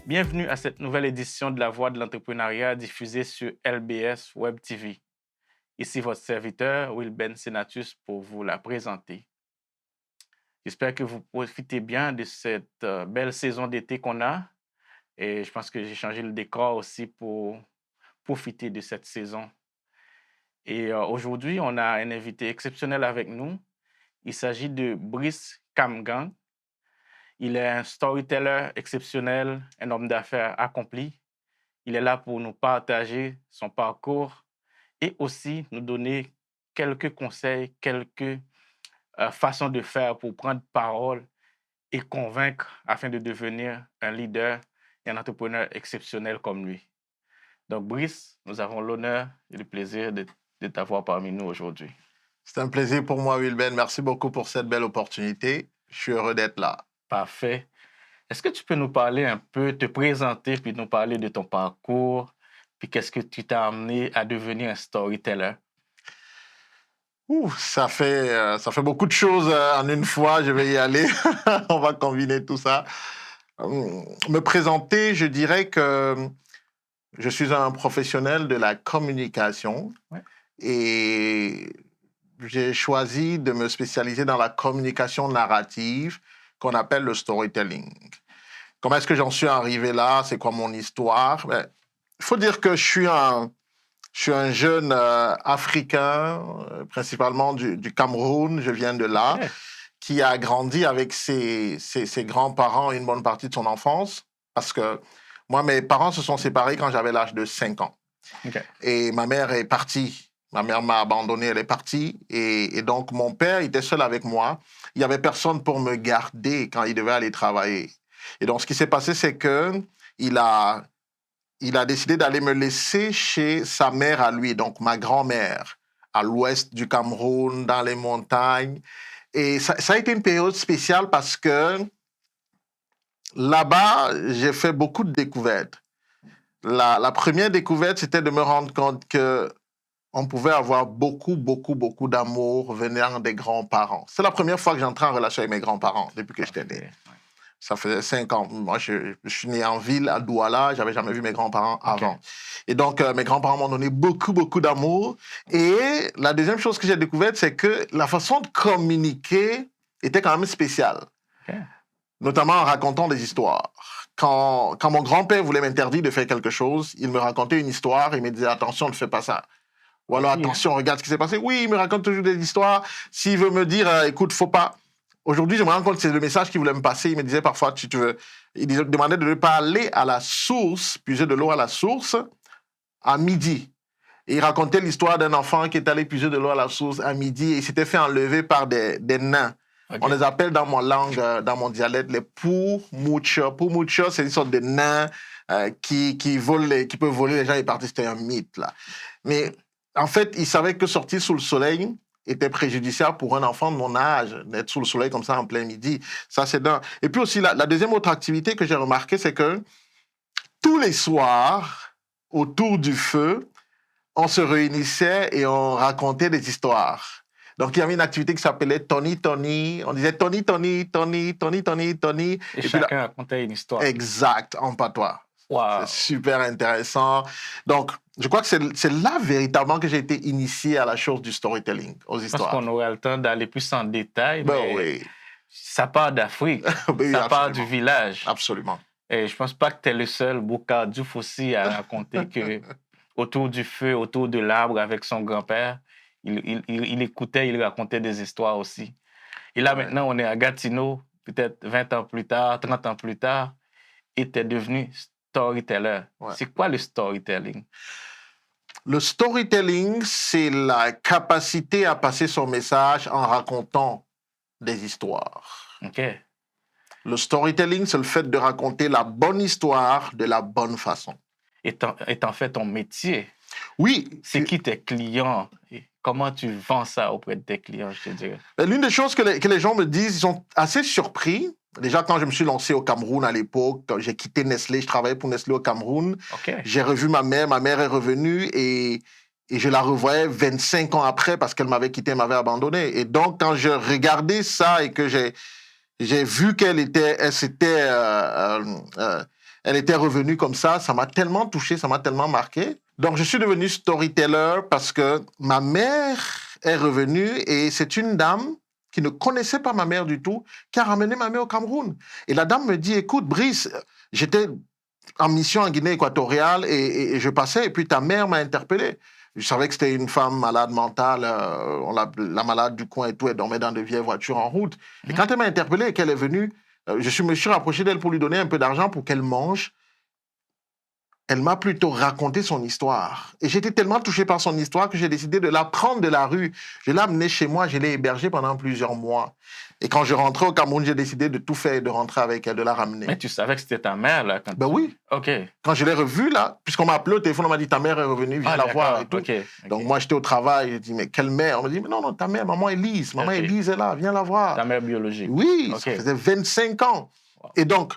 Bienvenue à cette nouvelle édition de La Voix de l'entrepreneuriat diffusée sur LBS Web TV. Ici votre serviteur, Wilben Senatus, pour vous la présenter. J'espère que vous profitez bien de cette belle saison d'été qu'on a. Et je pense que j'ai changé le décor aussi pour profiter de cette saison. Et aujourd'hui, on a un invité exceptionnel avec nous. Il s'agit de Brice Kamgang. Il est un storyteller exceptionnel, un homme d'affaires accompli. Il est là pour nous partager son parcours et aussi nous donner quelques conseils, quelques façons de faire pour prendre parole et convaincre afin de devenir un leader et un entrepreneur exceptionnel comme lui. Donc, Brice, nous avons l'honneur et le plaisir de t'avoir parmi nous aujourd'hui. C'est un plaisir pour moi, Wilben. Merci beaucoup pour cette belle opportunité. Je suis heureux d'être là. Parfait. Est-ce que tu peux nous parler un peu, te présenter, puis nous parler de ton parcours, puis qu'est-ce que tu t'as amené à devenir un storyteller? Ça fait beaucoup de choses en une fois. Je vais y aller. On va combiner tout ça. Me présenter, je dirais que je suis un professionnel de la communication et j'ai choisi de me spécialiser dans la communication narrative qu'on appelle le storytelling. Comment est-ce que j'en suis arrivé là? C'est quoi mon histoire? Il faut dire que je suis un jeune Africain, principalement du Cameroun, je viens de là, qui a grandi avec ses grands-parents une bonne partie de son enfance, parce que moi, mes parents se sont séparés quand j'avais l'âge de 5 ans. Et ma mère est partie. Ma mère m'a abandonné, elle est partie. Et donc, mon père était seul avec moi. Il n'y avait personne pour me garder quand il devait aller travailler. Et donc, ce qui s'est passé, c'est qu'il a décidé d'aller me laisser chez sa mère à lui, donc ma grand-mère, à l'ouest du Cameroun, dans les montagnes. Et ça a été une période spéciale parce que là-bas, j'ai fait beaucoup de découvertes. La première découverte, c'était de me rendre compte qu'on pouvait avoir beaucoup d'amour venant des grands-parents. C'est la première fois que j'entrais en relation avec mes grands-parents depuis que j'étais né. Ça faisait 5 ans. Moi, je suis né en ville, à Douala. Je n'avais jamais vu mes grands-parents avant. Et donc, mes grands-parents m'ont donné beaucoup d'amour. Et la deuxième chose que j'ai découverte, c'est que la façon de communiquer était quand même spéciale. Notamment en racontant des histoires. Quand mon grand-père voulait m'interdire de faire quelque chose, il me racontait une histoire et il me disait « Attention, ne fais pas ça ». Ou alors « Attention, regarde ce qui s'est passé ». Oui, il me raconte toujours des histoires. S'il veut me dire « Écoute, faut pas ». Aujourd'hui, je me rends compte que c'est le message qu'il voulait me passer. Il me disait parfois, si tu veux, il demandait de ne pas aller à la source, puiser de l'eau à la source, à midi. Et il racontait l'histoire d'un enfant qui est allé puiser de l'eau à la source à midi et il s'était fait enlever par des nains. On les appelle dans mon langue, dans mon dialecte, les Pumucho. Pumucho, c'est une sorte de nain qui peut voler les gens et partir. C'était un mythe, là. Mais en fait, il savait que sortir sous le soleil était préjudiciable pour un enfant de mon âge, d'être sous le soleil comme ça en plein midi. Ça, c'est d'un. Et puis aussi, la deuxième autre activité que j'ai remarquée, c'est que tous les soirs, autour du feu, on se réunissait et on racontait des histoires. Donc, il y avait une activité qui s'appelait Tony Tony. On disait Tony Tony, Tony, Tony Tony, Tony. Et chacun racontait une histoire. Exact, en patois. Wow. C'est super intéressant. Donc, je crois que c'est là véritablement que j'ai été initié à la chose du storytelling, aux histoires. Je pense qu'on aura le temps d'aller plus en détail, mais oui. Ça part d'Afrique, oui, ça part du village. Absolument. Et je ne pense pas que tu es le seul, Bouka Diouf aussi, à raconter que autour du feu, autour de l'arbre avec son grand-père, il écoutait, il racontait des histoires aussi. Et là, maintenant, on est à Gatineau, peut-être 20 ans plus tard, 30 ans plus tard, et tu es devenu storyteller. C'est quoi le storytelling? Le storytelling, c'est la capacité à passer son message en racontant des histoires. OK. Le storytelling, c'est le fait de raconter la bonne histoire de la bonne façon. Est en fait ton métier. Oui. C'est qui tes clients? Et comment tu vends ça auprès de tes clients, je te dirais? L'une des choses que les gens me disent, ils sont assez surpris. Déjà, quand je me suis lancé au Cameroun à l'époque, quand j'ai quitté Nestlé, je travaillais pour Nestlé au Cameroun. OK. J'ai revu ma mère est revenue et je la revoyais 25 ans après parce qu'elle m'avait quitté, elle m'avait abandonné. Et donc, quand je regardais ça et que j'ai vu qu'elle était, elle était revenue comme ça m'a tellement touché, ça m'a tellement marqué. Donc, je suis devenu storyteller parce que ma mère est revenue et c'est une dame qui ne connaissait pas ma mère du tout, qui a ramené ma mère au Cameroun. Et la dame me dit, écoute, Brice, j'étais en mission en Guinée équatoriale et je passais et puis ta mère m'a interpellé. Je savais que c'était une femme malade mentale, la malade du coin et tout, elle dormait dans de vieilles voitures en route. Et quand elle m'a interpellé et qu'elle est venue, je me suis rapproché d'elle pour lui donner un peu d'argent pour qu'elle mange. Elle m'a plutôt raconté son histoire. Et j'étais tellement touché par son histoire que j'ai décidé de la prendre de la rue. Je l'ai amenée chez moi, je l'ai hébergée pendant plusieurs mois. Et quand je rentrais au Cameroun, j'ai décidé de tout faire et de rentrer avec elle, de la ramener. Mais tu savais que c'était ta mère, là? Ben oui. OK. Quand je l'ai revue, là, puisqu'on m'a appelé au téléphone, on m'a dit, ta mère est revenue, viens la voir et tout. Okay. Donc moi, j'étais au travail, j'ai dit, mais quelle mère? On m'a dit, mais non, ta mère, maman Élise. Maman Élise est là, viens la voir. Ta mère biologique. Oui, ça faisait 25 ans. Wow. Et donc,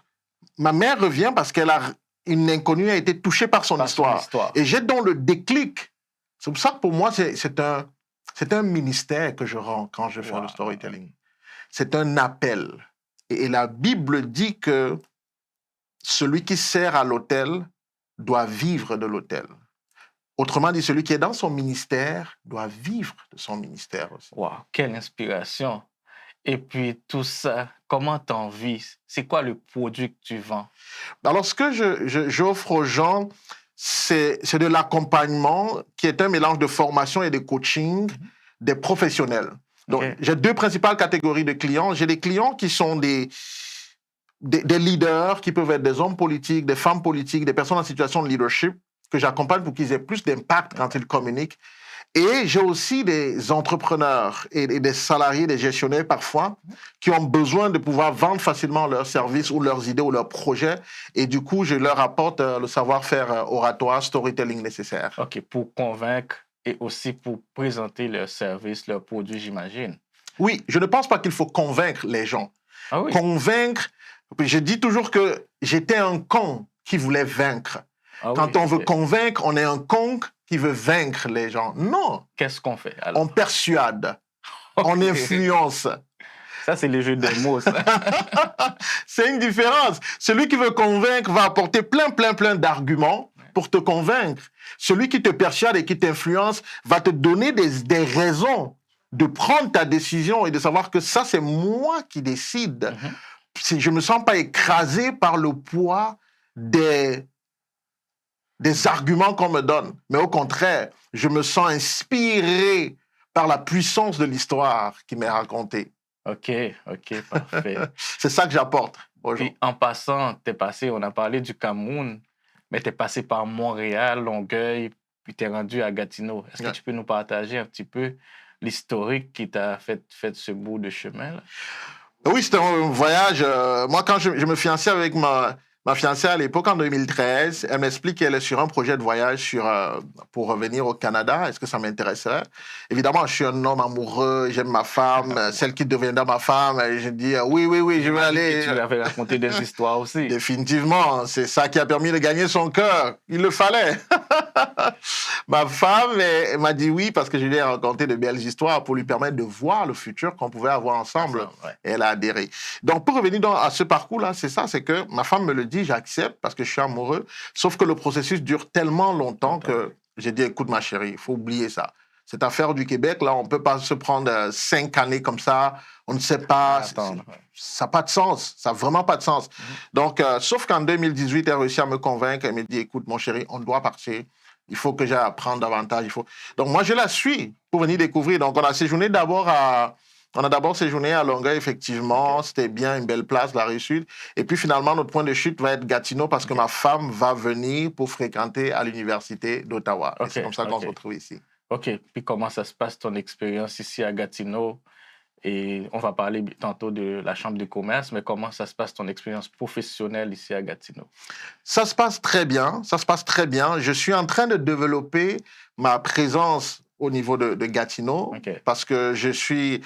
ma mère revient parce qu'elle a... Une inconnue a été touchée par son histoire. Et j'ai donc le déclic. C'est pour ça que pour moi, c'est un ministère que je rends quand je fais le storytelling. C'est un appel. Et la Bible dit que celui qui sert à l'autel doit vivre de l'autel. Autrement dit, celui qui est dans son ministère doit vivre de son ministère aussi. Wow, quelle inspiration! Et puis tout ça, comment t'en vis? C'est quoi le produit que tu vends? Alors, ce que j'offre aux gens, c'est de l'accompagnement qui est un mélange de formation et de coaching des professionnels. Donc, j'ai deux principales catégories de clients. J'ai des clients qui sont des leaders, qui peuvent être des hommes politiques, des femmes politiques, des personnes en situation de leadership, que j'accompagne pour qu'ils aient plus d'impact quand ils communiquent. Et j'ai aussi des entrepreneurs et des salariés, des gestionnaires parfois, qui ont besoin de pouvoir vendre facilement leurs services ou leurs idées ou leurs projets. Et du coup, je leur apporte le savoir-faire oratoire, storytelling nécessaire. OK, pour convaincre et aussi pour présenter leurs services, leurs produits, j'imagine. Oui, je ne pense pas qu'il faut convaincre les gens. Ah oui. Convaincre, je dis toujours que j'étais un con qui voulait vaincre. Ah Quand on veut convaincre, on est un con qui veut vaincre les gens. Non. Qu'est-ce qu'on fait alors? On persuade, on influence. Ça, c'est le jeu des mots, ça. C'est une différence. Celui qui veut convaincre va apporter plein d'arguments pour te convaincre. Celui qui te persuade et qui t'influence va te donner des raisons de prendre ta décision et de savoir que ça, c'est moi qui décide. Je ne me sens pas écrasé par le poids des arguments qu'on me donne. Mais au contraire, je me sens inspiré par la puissance de l'histoire qui m'est racontée. OK, parfait. C'est ça que j'apporte aux gens. Puis en passant, on a parlé du Cameroun, mais tu es passé par Montréal, Longueuil, puis tu es rendu à Gatineau. Est-ce que tu peux nous partager un petit peu l'historique qui t'a fait ce bout de chemin là? Oui, c'était un voyage. Moi, quand je me fiançais avec ma fiancée à l'époque, en 2013, elle m'explique qu'elle est sur un projet de voyage pour revenir au Canada. Est-ce que ça m'intéresserait? Évidemment, je suis un homme amoureux, j'aime ma femme, celle qui deviendra ma femme. Et je dis oui, je vais aller. Tu lui avais raconté des histoires aussi. Définitivement, c'est ça qui a permis de gagner son cœur. Il le fallait. Ma femme m'a dit oui parce que je lui ai raconté de belles histoires pour lui permettre de voir le futur qu'on pouvait avoir ensemble. Et elle a adhéré. Donc, pour revenir à ce parcours-là, c'est ça, c'est que ma femme me le dit, j'accepte parce que je suis amoureux. Sauf que le processus dure tellement longtemps que j'ai dit, écoute ma chérie, il faut oublier ça. Cette affaire du Québec, là, on ne peut pas se prendre 5 années comme ça. On ne sait pas. Ça n'a pas de sens. Ça n'a vraiment pas de sens. Donc, sauf qu'en 2018, elle a réussi à me convaincre. Elle me dit, écoute, mon chéri, on doit partir. Il faut que j'aille apprendre davantage. Donc, moi, je la suis pour venir découvrir. Donc, on a d'abord séjourné à Longueuil, effectivement. C'était bien, une belle place, la Rive-Sud. Et puis, finalement, notre point de chute va être Gatineau parce que ma femme va venir pour fréquenter à l'Université d'Ottawa. Et c'est comme ça qu'on se retrouve ici. OK. Puis, comment ça se passe, ton expérience ici à Gatineau? Et on va parler tantôt de la Chambre de commerce, mais comment ça se passe ton expérience professionnelle ici à Gatineau? Ça se passe très bien, ça se passe très bien. Je suis en train de développer ma présence au niveau de Gatineau OK. parce que je suis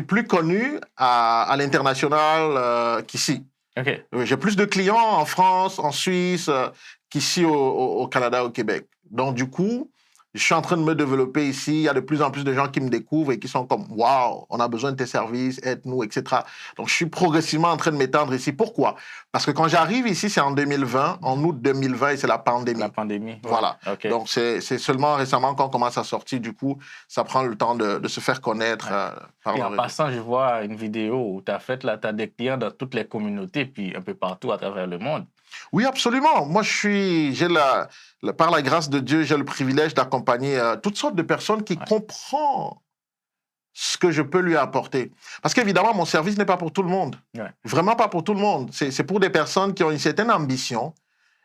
plus connu à l'international qu'ici. OK. J'ai plus de clients en France, en Suisse, qu'ici au Canada, au Québec. Donc, du coup, je suis en train de me développer ici. Il y a de plus en plus de gens qui me découvrent et qui sont comme waouh, on a besoin de tes services, aide-nous, etc. Donc, je suis progressivement en train de m'étendre ici. Pourquoi? Parce que quand j'arrive ici, c'est en 2020, en août 2020, et c'est la La pandémie. pandémie, ouais. Voilà. OK. Donc, c'est seulement récemment qu'on commence à sortir. Du coup, ça prend le temps de se faire connaître Ouais. par Et le en réseau. passant, je vois une vidéo où tu as fait, là, tu as des clients dans toutes les communautés, puis un peu partout à travers le monde. Oui, absolument. Moi, par la grâce de Dieu, j'ai le privilège d'accompagner toutes sortes de personnes qui Ouais. comprennent ce que je peux lui apporter. Parce qu'évidemment, mon service n'est pas pour tout le monde. Ouais. Vraiment pas pour tout le monde. C'est pour des personnes qui ont une certaine ambition,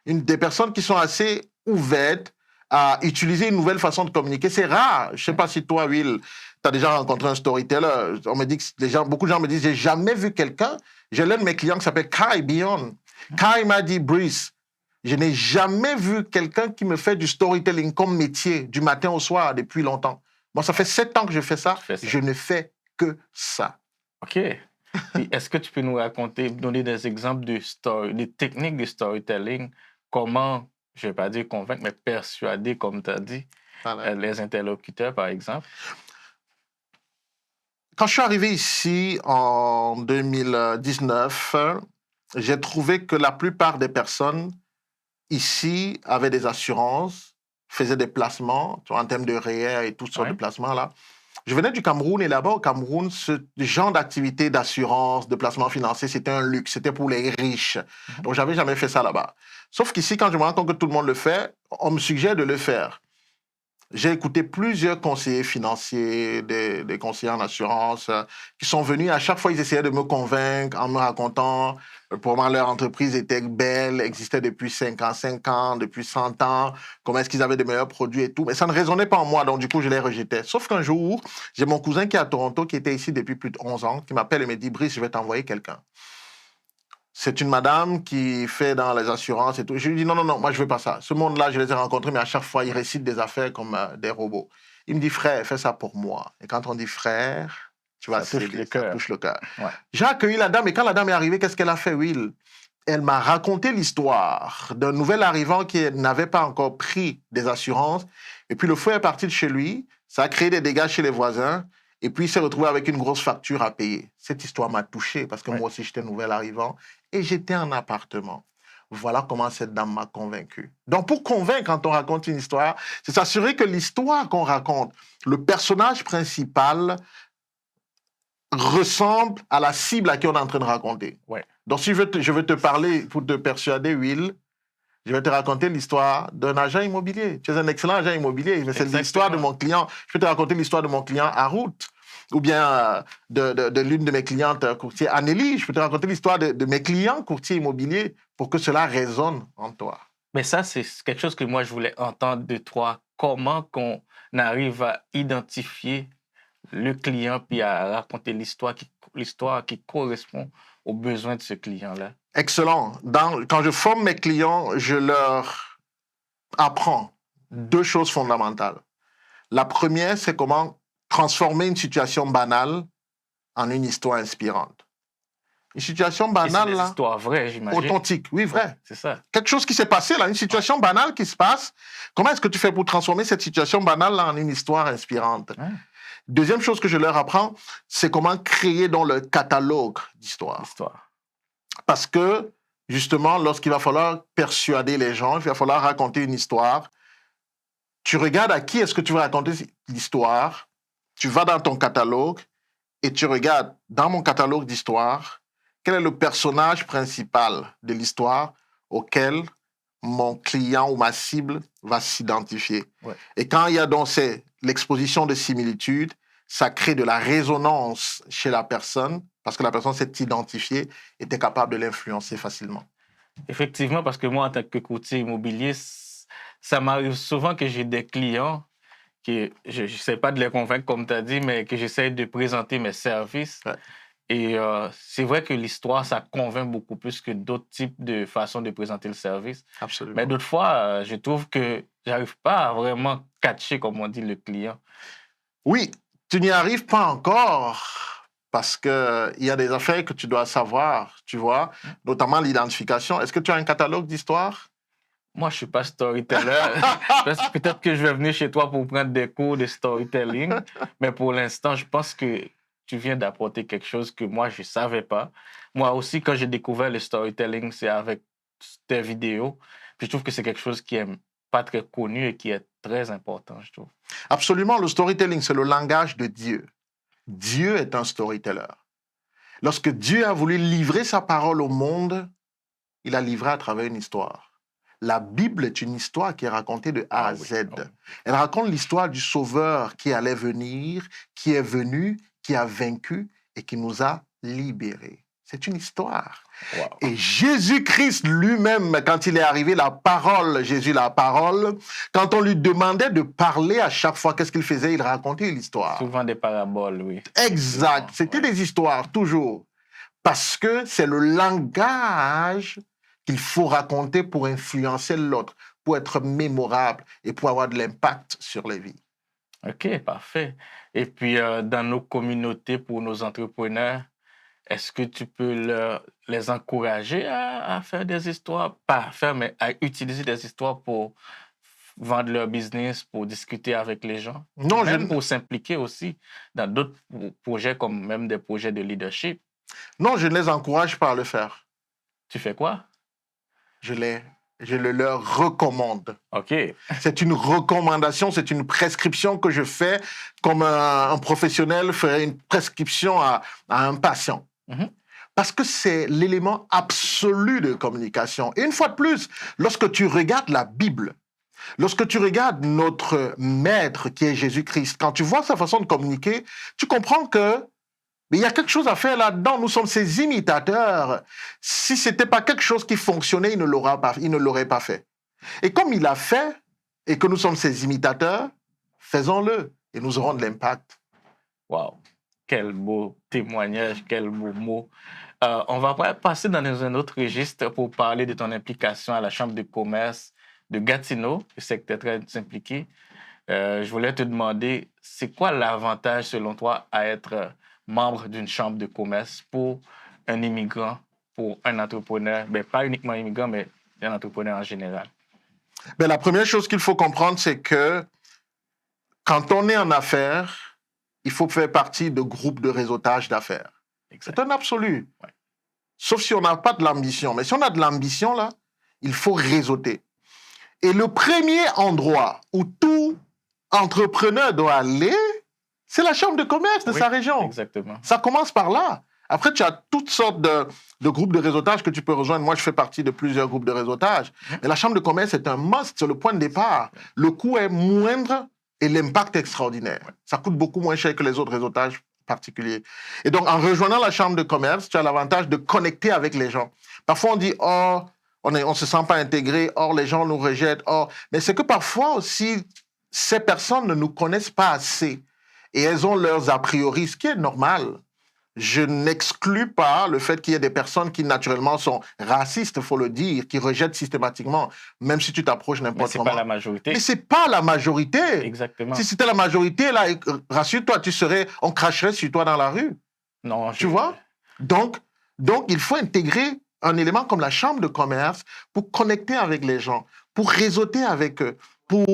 des personnes qui sont assez ouvertes à utiliser une nouvelle façon de communiquer. C'est rare. Je ne sais pas si toi, Will, tu as déjà rencontré un storyteller. On me dit que beaucoup de gens me disent, j'ai jamais vu quelqu'un. J'ai l'un de mes clients qui s'appelle Kai Beyond. Kai m'a dit, Brice, je n'ai jamais vu quelqu'un qui me fait du storytelling comme métier du matin au soir depuis longtemps. Moi, ça fait 7 ans que je fais ça. Tu fais ça. Je ne fais que ça. OK. Puis est-ce que tu peux nous raconter, donner des exemples des techniques de storytelling, comment, je ne vais pas dire convaincre, mais persuader, comme tu as dit, Voilà. les interlocuteurs, par exemple? Quand je suis arrivé ici en 2019, j'ai trouvé que la plupart des personnes ici avaient des assurances, faisaient des placements, tu vois, en termes de REER et toutes sortes de Ouais. placements là. Je venais du Cameroun et là-bas au Cameroun, ce genre d'activité d'assurance, de placement financier, c'était un luxe, c'était pour les riches. Mhm. Donc, j'avais jamais fait ça là-bas. Sauf qu'ici, quand je me rends compte que tout le monde le fait, on me suggère de le faire. J'ai écouté plusieurs conseillers financiers, des conseillers en assurance, qui sont venus. À chaque fois, ils essayaient de me convaincre en me racontant pour moi, leur entreprise était belle, existait depuis 5 ans, depuis 100 ans, comment est-ce qu'ils avaient de meilleurs produits et tout. Mais ça ne résonnait pas en moi, donc du coup, je les rejetais. Sauf qu'un jour, j'ai mon cousin qui est à Toronto, qui était ici depuis plus de 11 ans, qui m'appelle et me dit, Brice, je vais t'envoyer quelqu'un. C'est une madame qui fait dans les assurances et tout. Je lui dis non, non, non, moi je veux pas ça. Ce monde-là, je les ai rencontrés, mais à chaque fois, ils récitent des affaires comme des robots. Il me dit frère, fais ça pour moi. Et quand on dit frère, tu vas Ça touche céder, le ça cœur. touche le cœur. Ouais. J'ai accueilli la dame et quand la dame est arrivée, qu'est-ce qu'elle a fait, Will? Elle m'a raconté l'histoire d'un nouvel arrivant qui n'avait pas encore pris des assurances. Et puis le feu est parti de chez lui. Ça a créé des dégâts chez les voisins. Et puis il s'est retrouvé avec une grosse facture à payer. Cette histoire m'a touché parce que Ouais. moi aussi j'étais nouvel arrivant et j'étais en appartement. Voilà comment cette dame m'a convaincu. Donc pour convaincre quand on raconte une histoire, c'est s'assurer que l'histoire qu'on raconte, le personnage principal ressemble à la cible à qui on est en train de raconter. Ouais. Donc si je veux te parler pour te persuader, Will, je vais te raconter l'histoire d'un agent immobilier. Tu es un excellent agent immobilier, mais c'est l'histoire de mon client. Je peux te raconter l'histoire de mon client Harout, ou bien de l'une de mes clientes courtier Anneli. Je peux te raconter l'histoire de mes clients courtiers immobiliers pour que cela résonne en toi. Mais ça, c'est quelque chose que moi, je voulais entendre de toi. Comment qu'on arrive à identifier le client puis à raconter l'histoire qui correspond aux besoins de ce client-là? Excellent. Quand je forme mes clients, je leur apprends 2 choses fondamentales. La première, c'est comment transformer une situation banale en une histoire inspirante. Une situation Et c'est banale, des là, histoires vraies, j'imagine. authentique, oui, vrai. Ouais, c'est ça. Quelque chose qui s'est passé, là, une situation banale qui se passe. Comment est-ce que tu fais pour transformer cette situation banale là, en une histoire inspirante? Ouais. Deuxième chose que je leur apprends, c'est comment créer dans le catalogue d'histoires. L'histoire. Parce que, justement, lorsqu'il va falloir persuader les gens, il va falloir raconter une histoire, tu regardes à qui est-ce que tu vas raconter l'histoire, tu vas dans ton catalogue et tu regardes dans mon catalogue d'histoire, quel est le personnage principal de l'histoire auquel mon client ou ma cible va s'identifier. Ouais. Et quand il y a donc l'exposition de similitudes, ça crée de la résonance chez la personne parce que la personne s'est identifiée et est capable de l'influencer facilement. Effectivement, parce que moi, en tant que courtier immobilier, ça m'arrive souvent que j'ai des clients que je n'essaie pas de les convaincre, comme tu as dit, mais que j'essaie de présenter mes services. Ouais. Et c'est vrai que l'histoire, ça convainc beaucoup plus que d'autres types de façons de présenter le service. Absolument. Mais d'autres fois, je trouve que j'arrive pas à vraiment catcher, comme on dit, le client. Oui, tu n'y arrives pas encore parce qu'il y a des affaires que tu dois savoir, tu vois, notamment l'identification. Est-ce que tu as un catalogue d'histoire? Moi, je suis pas storyteller. Peut-être que je vais venir chez toi pour prendre des cours de storytelling, mais pour l'instant, je pense que tu viens d'apporter quelque chose que moi, je savais pas. Moi aussi, quand j'ai découvert le storytelling, c'est avec tes vidéos. Puis je trouve que c'est quelque chose qui est pas très connu et qui est très important, je trouve. Absolument, le storytelling, c'est le langage de Dieu. Dieu est un storyteller. Lorsque Dieu a voulu livrer sa parole au monde, il a livré à travers une histoire. La Bible est une histoire qui est racontée de A à Z. Elle raconte l'histoire du Sauveur qui allait venir, qui est venu, qui a vaincu et qui nous a libérés. C'est une histoire. Wow. Et Jésus-Christ lui-même, quand il est arrivé, la parole, Jésus la parole, quand on lui demandait de parler à chaque fois, qu'est-ce qu'il faisait? Il racontait l'histoire. Souvent des paraboles, oui. Exact. C'était des histoires, toujours. Parce que c'est le langage qu'il faut raconter pour influencer l'autre, pour être mémorable et pour avoir de l'impact sur les vies. OK, parfait. Et puis, dans nos communautés, pour nos entrepreneurs, est-ce que tu peux les encourager à faire des histoires? Pas à faire, mais à utiliser des histoires pour vendre leur business, pour discuter avec les gens? Non, même pour s'impliquer aussi dans d'autres projets, comme même des projets de leadership. Non, je ne les encourage pas à le faire. Tu fais quoi? Je le leur recommande. OK. C'est une recommandation, c'est une prescription que je fais comme un professionnel ferait une prescription à un patient. Mhm. Parce que c'est l'élément absolu de communication. Et une fois de plus, lorsque tu regardes la Bible, lorsque tu regardes notre maître qui est Jésus-Christ, quand tu vois sa façon de communiquer, tu comprends que mais il y a quelque chose à faire là-dedans. Nous sommes ses imitateurs. Si ce n'était pas quelque chose qui fonctionnait, il ne l'aurait pas fait. Et comme il a fait et que nous sommes ses imitateurs, faisons-le et nous aurons de l'impact. Wow! Quel beau témoignage, quel beau mot. On va passer dans un autre registre pour parler de ton implication à la Chambre de commerce de Gatineau. Je sais que tu es très impliqué. Je voulais te demander, c'est quoi l'avantage selon toi à être membre d'une chambre de commerce pour un immigrant, pour un entrepreneur, ben, pas uniquement immigrant, mais un entrepreneur en général? Ben, la première chose qu'il faut comprendre, c'est que quand on est en affaires, il faut faire partie de groupes de réseautage d'affaires. Exact. C'est un absolu. Ouais. Sauf si on n'a pas de l'ambition. Mais si on a de l'ambition, là, il faut réseauter. Et le premier endroit où tout entrepreneur doit aller, c'est la chambre de commerce de sa région. Exactement. Ça commence par là. Après, tu as toutes sortes de groupes de réseautage que tu peux rejoindre. Moi, je fais partie de plusieurs groupes de réseautage. Mais la chambre de commerce est un must, c'est le point de départ. Le coût est moindre et l'impact est extraordinaire. Ça coûte beaucoup moins cher que les autres réseautages particuliers. Et donc, en rejoignant la chambre de commerce, tu as l'avantage de connecter avec les gens. Parfois, on dit, oh, on ne se sent pas intégré, or les gens nous rejettent, or... Mais c'est que parfois aussi, ces personnes ne nous connaissent pas assez. Et elles ont leurs a priori, ce qui est normal. Je n'exclus pas le fait qu'il y ait des personnes qui, naturellement, sont racistes, il faut le dire, qui rejettent systématiquement, même si tu t'approches n'importe comment. Mais ce n'est pas la majorité. Mais ce n'est pas la majorité. Exactement. Si c'était la majorité, là, rassure-toi, on cracherait sur toi dans la rue. Non, tu vois? Donc, il faut intégrer un élément comme la chambre de commerce pour connecter avec les gens, pour réseauter avec eux, pour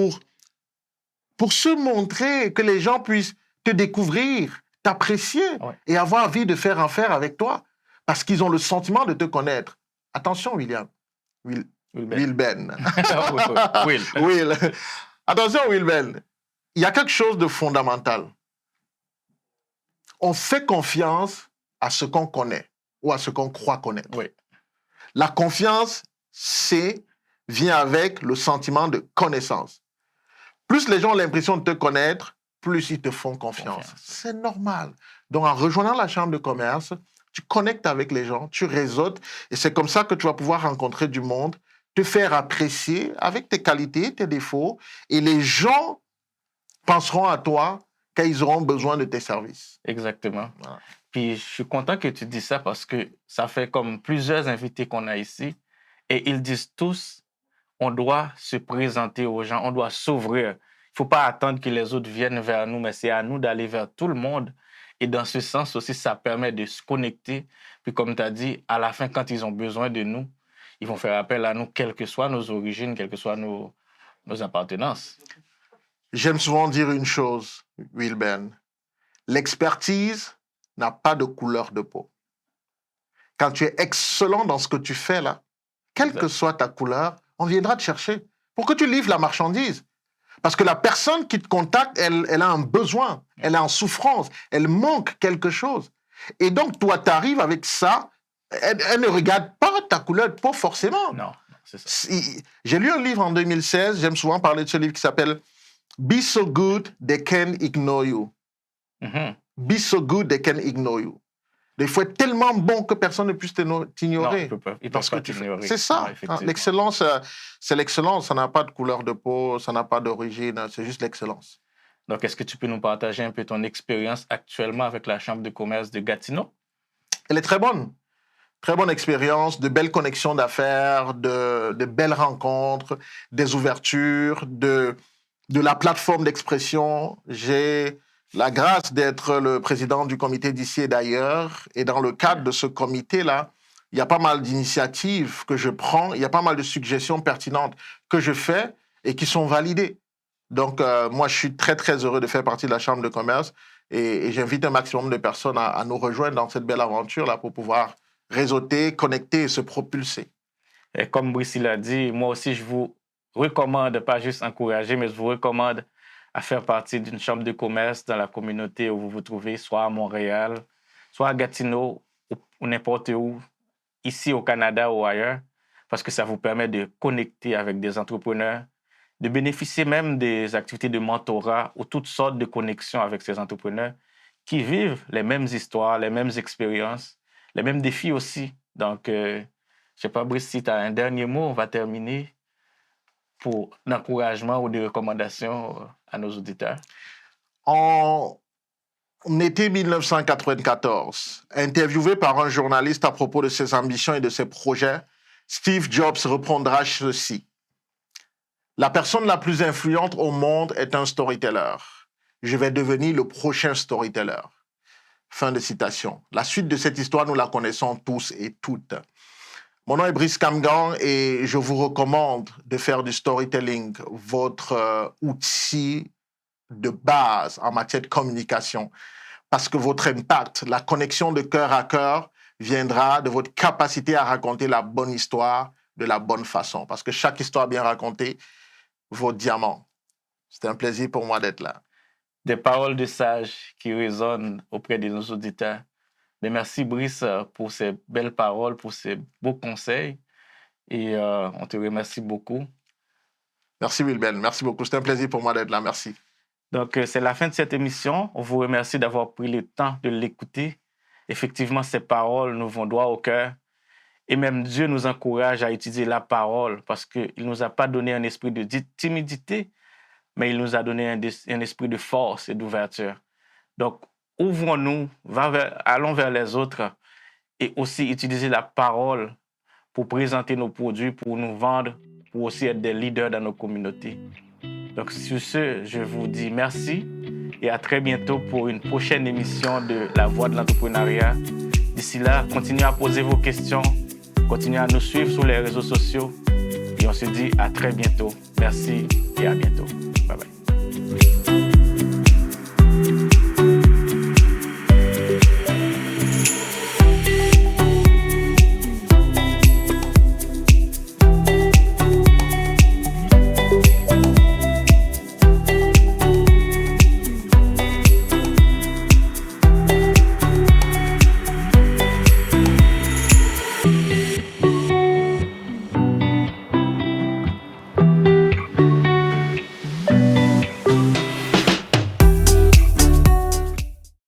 se montrer, que les gens puissent te découvrir, t'apprécier et avoir envie de faire affaire avec toi parce qu'ils ont le sentiment de te connaître. Attention, William. Will Ben. Will. Attention, Will Ben. Il y a quelque chose de fondamental. On fait confiance à ce qu'on connaît ou à ce qu'on croit connaître. Oui. La confiance, vient avec le sentiment de connaissance. Plus les gens ont l'impression de te connaître, plus ils te font confiance. C'est normal. Donc, en rejoignant la chambre de commerce, tu connectes avec les gens, tu réseautes, et c'est comme ça que tu vas pouvoir rencontrer du monde, te faire apprécier avec tes qualités, tes défauts, et les gens penseront à toi quand ils auront besoin de tes services. Exactement. Voilà. Puis je suis content que tu dis ça parce que ça fait comme plusieurs invités qu'on a ici et ils disent tous, on doit se présenter aux gens, on doit s'ouvrir. Il ne faut pas attendre que les autres viennent vers nous, mais c'est à nous d'aller vers tout le monde. Et dans ce sens aussi, ça permet de se connecter. Puis comme tu as dit, à la fin, quand ils ont besoin de nous, ils vont faire appel à nous, quelles que soient nos origines, quelles que soient nos appartenances. J'aime souvent dire une chose, Wilben. L'expertise n'a pas de couleur de peau. Quand tu es excellent dans ce que tu fais là, quelle que soit ta couleur, on viendra te chercher pour que tu livres la marchandise. Parce que la personne qui te contacte, elle a un besoin, elle est en souffrance, elle manque quelque chose. Et donc, toi, tu arrives avec ça, elle ne regarde pas ta couleur de peau forcément. Non, c'est ça. J'ai lu un livre en 2016, j'aime souvent parler de ce livre qui s'appelle « Be so good they can ignore you ». Be so good they can ignore you. Il faut être tellement bon que personne ne puisse t'ignorer. Non, ils peuvent pas t'ignorer. C'est ça. L'excellence, c'est l'excellence. Ça n'a pas de couleur de peau, ça n'a pas d'origine, c'est juste l'excellence. Donc, est-ce que tu peux nous partager un peu ton expérience actuellement avec la Chambre de commerce de Gatineau? Elle est très bonne. Très bonne expérience, de belles connexions d'affaires, de belles rencontres, des ouvertures, de la plateforme d'expression. J'ai la grâce d'être le président du comité d'ici et d'ailleurs. Et dans le cadre de ce comité-là, il y a pas mal d'initiatives que je prends, il y a pas mal de suggestions pertinentes que je fais et qui sont validées. Donc, moi, je suis très, très heureux de faire partie de la Chambre de commerce et j'invite un maximum de personnes à nous rejoindre dans cette belle aventure-là pour pouvoir réseauter, connecter et se propulser. Et comme Brice l'a dit, moi aussi, je vous recommande, pas juste encourager, mais je vous recommande à faire partie d'une chambre de commerce dans la communauté où vous vous trouvez, soit à Montréal, soit à Gatineau, ou n'importe où, ici au Canada ou ailleurs, parce que ça vous permet de connecter avec des entrepreneurs, de bénéficier même des activités de mentorat ou toutes sortes de connexions avec ces entrepreneurs qui vivent les mêmes histoires, les mêmes expériences, les mêmes défis aussi. Donc, je ne sais pas, Brice, si tu as un dernier mot, on va terminer pour l'encouragement ou des recommandations à nos auditeurs. En été 1994, interviewé par un journaliste à propos de ses ambitions et de ses projets, Steve Jobs répondra ceci. La personne la plus influente au monde est un storyteller. Je vais devenir le prochain storyteller. Fin de citation. La suite de cette histoire, nous la connaissons tous et toutes. Mon nom est Brice Kamgan et je vous recommande de faire du storytelling votre outil de base en matière de communication parce que votre impact, la connexion de cœur à cœur viendra de votre capacité à raconter la bonne histoire de la bonne façon parce que chaque histoire bien racontée vaut diamant. C'est un plaisir pour moi d'être là. Des paroles de sages qui résonnent auprès de nos auditeurs. Mais merci Brice pour ces belles paroles, pour ces beaux conseils. Et on te remercie beaucoup. Merci Wilben, merci beaucoup. C'est un plaisir pour moi d'être là, merci. Donc c'est la fin de cette émission. On vous remercie d'avoir pris le temps de l'écouter. Effectivement, ces paroles nous vont droit au cœur. Et même Dieu nous encourage à utiliser la parole parce qu'il ne nous a pas donné un esprit de timidité, mais il nous a donné un esprit de force et d'ouverture. Donc, ouvrons-nous, allons vers les autres et aussi utiliser la parole pour présenter nos produits, pour nous vendre, pour aussi être des leaders dans nos communautés. Donc, sur ce, je vous dis merci et à très bientôt pour une prochaine émission de La Voix de l'entrepreneuriat. D'ici là, continuez à poser vos questions, continuez à nous suivre sur les réseaux sociaux et on se dit à très bientôt. Merci et à bientôt. Bye bye.